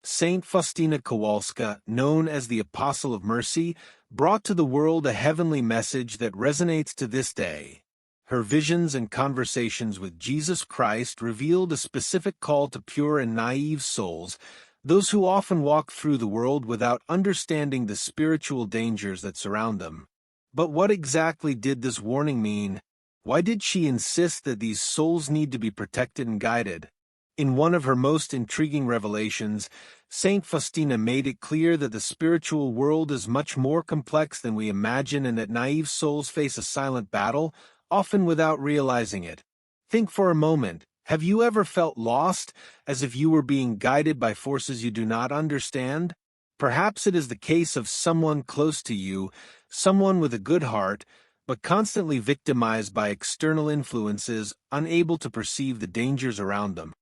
Saint Faustina Kowalska, known as the Apostle of Mercy, brought to the world a heavenly message that resonates to this day. Her visions and conversations with Jesus Christ revealed a specific call to pure and naive souls, those who often walk through the world without understanding the spiritual dangers that surround them. But what exactly did this warning mean? Why did she insist that these souls need to be protected and guided? In one of her most intriguing revelations, Saint Faustina made it clear that the spiritual world is much more complex than we imagine and that naive souls face a silent battle, often without realizing it. Think for a moment. Have you ever felt lost, as if you were being guided by forces you do not understand? Perhaps it is the case of someone close to you, someone with a good heart, but constantly victimized by external influences, unable to perceive the dangers around them.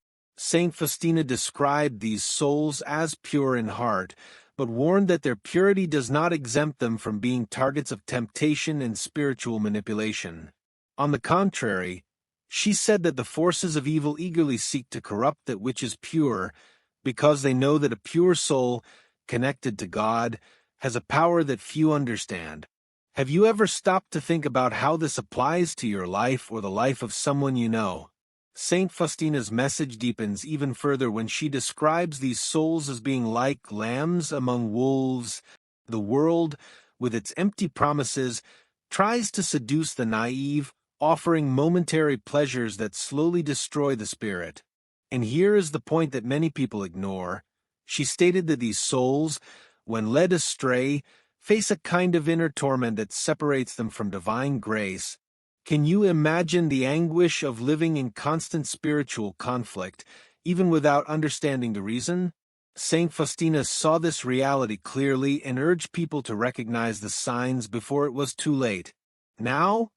Saint Faustina described these souls as pure in heart, but warned that their purity does not exempt them from being targets of temptation and spiritual manipulation. On the contrary, she said that the forces of evil eagerly seek to corrupt that which is pure, because they know that a pure soul, connected to God, has a power that few understand. Have you ever stopped to think about how this applies to your life or the life of someone you know? Saint Faustina's message deepens even further when she describes these souls as being like lambs among wolves. The world, with its empty promises, tries to seduce the naive, offering momentary pleasures that slowly destroy the spirit. And here is the point that many people ignore. She stated that these souls, when led astray, face a kind of inner torment that separates them from divine grace. Can you imagine the anguish of living in constant spiritual conflict, even without understanding the reason? Saint Faustina saw this reality clearly and urged people to recognize the signs before it was too late. Now,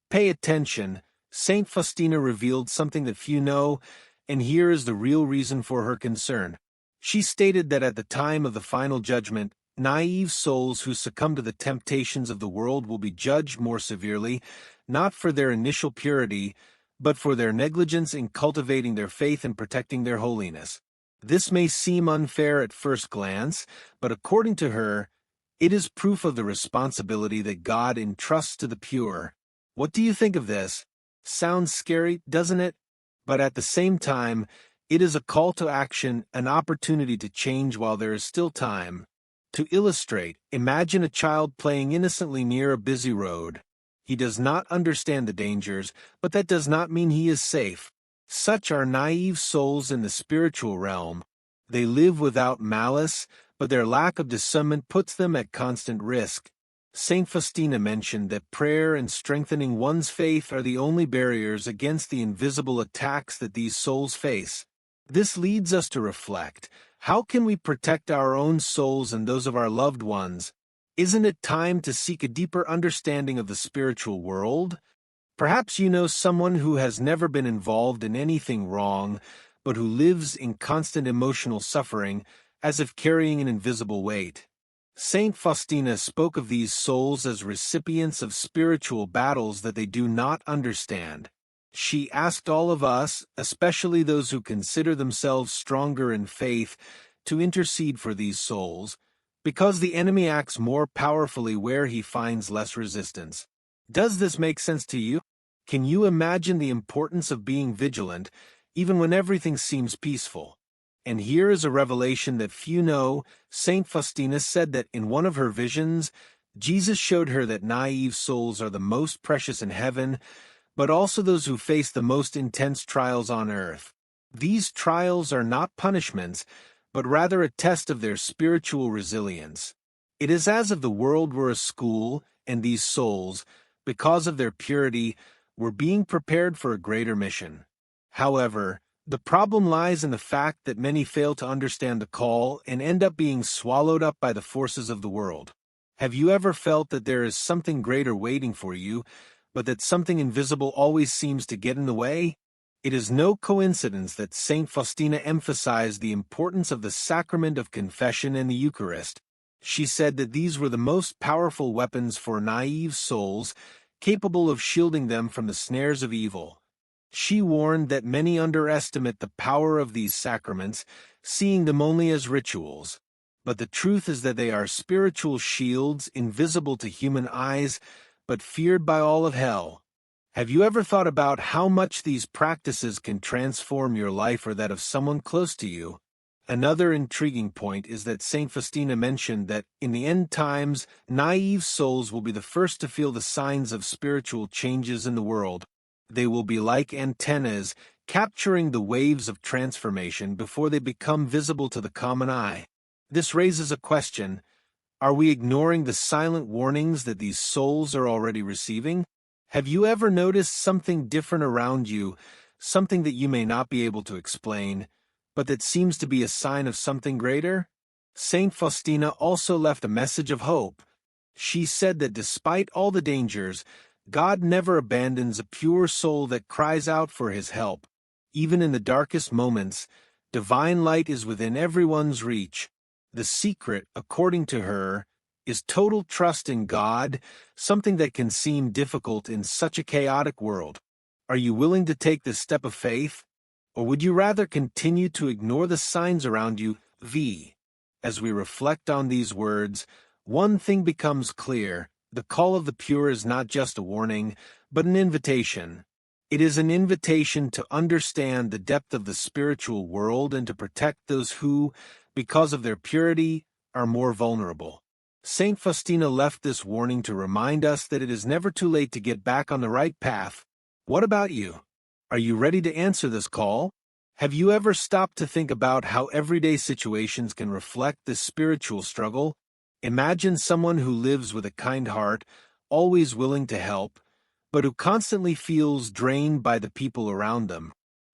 pay attention. Saint Faustina revealed something that few know, and here is the real reason for her concern. She stated that at the time of the final judgment, naive souls who succumb to the temptations of the world will be judged more severely, not for their initial purity, but for their negligence in cultivating their faith and protecting their holiness. This may seem unfair at first glance, but according to her, it is proof of the responsibility that God entrusts to the pure. What do you think of this? Sounds scary, doesn't it? But at the same time, it is a call to action, an opportunity to change while there is still time. To illustrate, imagine a child playing innocently near a busy road. He does not understand the dangers, but that does not mean he is safe. Such are naive souls in the spiritual realm. They live without malice, but their lack of discernment puts them at constant risk. Saint Faustina mentioned that prayer and strengthening one's faith are the only barriers against the invisible attacks that these souls face. This leads us to reflect. How can we protect our own souls and those of our loved ones? Isn't it time to seek a deeper understanding of the spiritual world? Perhaps you know someone who has never been involved in anything wrong, but who lives in constant emotional suffering, as if carrying an invisible weight. Saint Faustina spoke of these souls as recipients of spiritual battles that they do not understand. She asked all of us, especially those who consider themselves stronger in faith, to intercede for these souls, because the enemy acts more powerfully where he finds less resistance. Does this make sense to you? Can you imagine the importance of being vigilant, even when everything seems peaceful? And here is a revelation that few know. Saint Faustina said that in one of her visions, Jesus showed her that naive souls are the most precious in heaven, but also those who face the most intense trials on earth. These trials are not punishments, but rather a test of their spiritual resilience. It is as if the world were a school, and these souls, because of their purity, were being prepared for a greater mission. However, the problem lies in the fact that many fail to understand the call and end up being swallowed up by the forces of the world. Have you ever felt that there is something greater waiting for you, but that something invisible always seems to get in the way? It is no coincidence that Saint Faustina emphasized the importance of the sacrament of confession and the Eucharist. She said that these were the most powerful weapons for naive souls, capable of shielding them from the snares of evil. She warned that many underestimate the power of these sacraments, seeing them only as rituals. But the truth is that they are spiritual shields, invisible to human eyes, but feared by all of hell. Have you ever thought about how much these practices can transform your life or that of someone close to you? Another intriguing point is that Saint Faustina mentioned that in the end times, naive souls will be the first to feel the signs of spiritual changes in the world. They will be like antennas, capturing the waves of transformation before they become visible to the common eye. This raises a question: are we ignoring the silent warnings that these souls are already receiving? Have you ever noticed something different around you, something that you may not be able to explain, but that seems to be a sign of something greater? Saint Faustina also left a message of hope. She said that despite all the dangers, God never abandons a pure soul that cries out for his help. Even in the darkest moments, divine light is within everyone's reach. The secret, according to her, is total trust in God, something that can seem difficult in such a chaotic world. Are you willing to take this step of faith? Or would you rather continue to ignore the signs around you? As we reflect on these words, one thing becomes clear: the call of the pure is not just a warning, but an invitation. It is an invitation to understand the depth of the spiritual world and to protect those who, because of their purity, are more vulnerable. Saint Faustina left this warning to remind us that it is never too late to get back on the right path. What about you? Are you ready to answer this call? Have you ever stopped to think about how everyday situations can reflect this spiritual struggle? Imagine someone who lives with a kind heart, always willing to help, but who constantly feels drained by the people around them.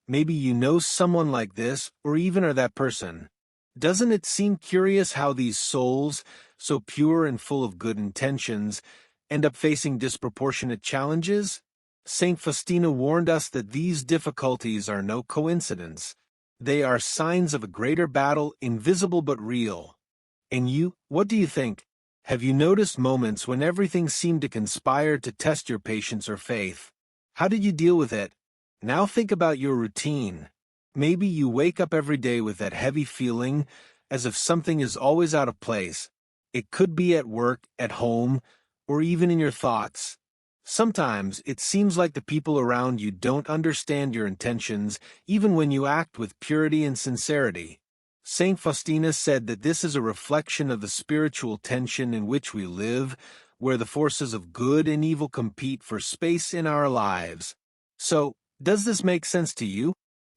Maybe you know someone like this, or even are that person. Doesn't it seem curious how these souls, so pure and full of good intentions, end up facing disproportionate challenges? Saint Faustina warned us that these difficulties are no coincidence. They are signs of a greater battle, invisible but real. And you, what do you think? Have you noticed moments when everything seemed to conspire to test your patience or faith? How did you deal with it? Now think about your routine. Maybe you wake up every day with that heavy feeling, as if something is always out of place. It could be at work, at home, or even in your thoughts. Sometimes it seems like the people around you don't understand your intentions, even when you act with purity and sincerity. Saint Faustina said that this is a reflection of the spiritual tension in which we live, where the forces of good and evil compete for space in our lives. So, does this make sense to you?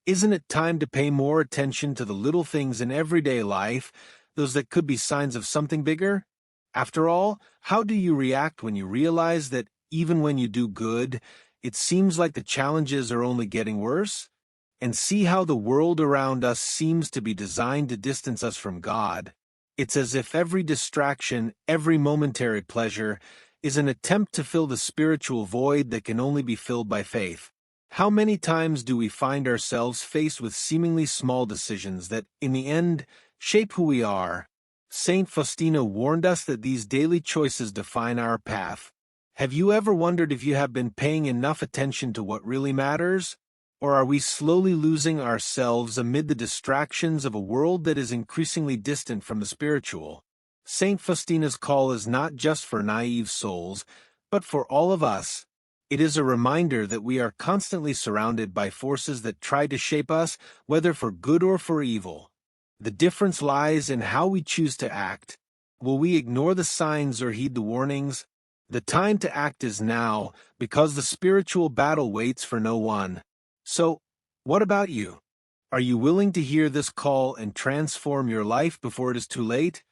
Isn't it time to pay more attention to the little things in everyday life, those that could be signs of something bigger? After all, how do you react when you realize that even when you do good, it seems like the challenges are only getting worse? And see how the world around us seems to be designed to distance us from God. It's as if every distraction, every momentary pleasure, is an attempt to fill the spiritual void that can only be filled by faith. How many times do we find ourselves faced with seemingly small decisions that, in the end, shape who we are? Saint Faustina warned us that these daily choices define our path. Have you ever wondered if you have been paying enough attention to what really matters? Or are we slowly losing ourselves amid the distractions of a world that is increasingly distant from the spiritual? Saint Faustina's call is not just for naive souls, but for all of us. It is a reminder that we are constantly surrounded by forces that try to shape us, whether for good or for evil. The difference lies in how we choose to act. Will we ignore the signs or heed the warnings? The time to act is now, because the spiritual battle waits for no one. So, what about you? Are you willing to hear this call and transform your life before it is too late?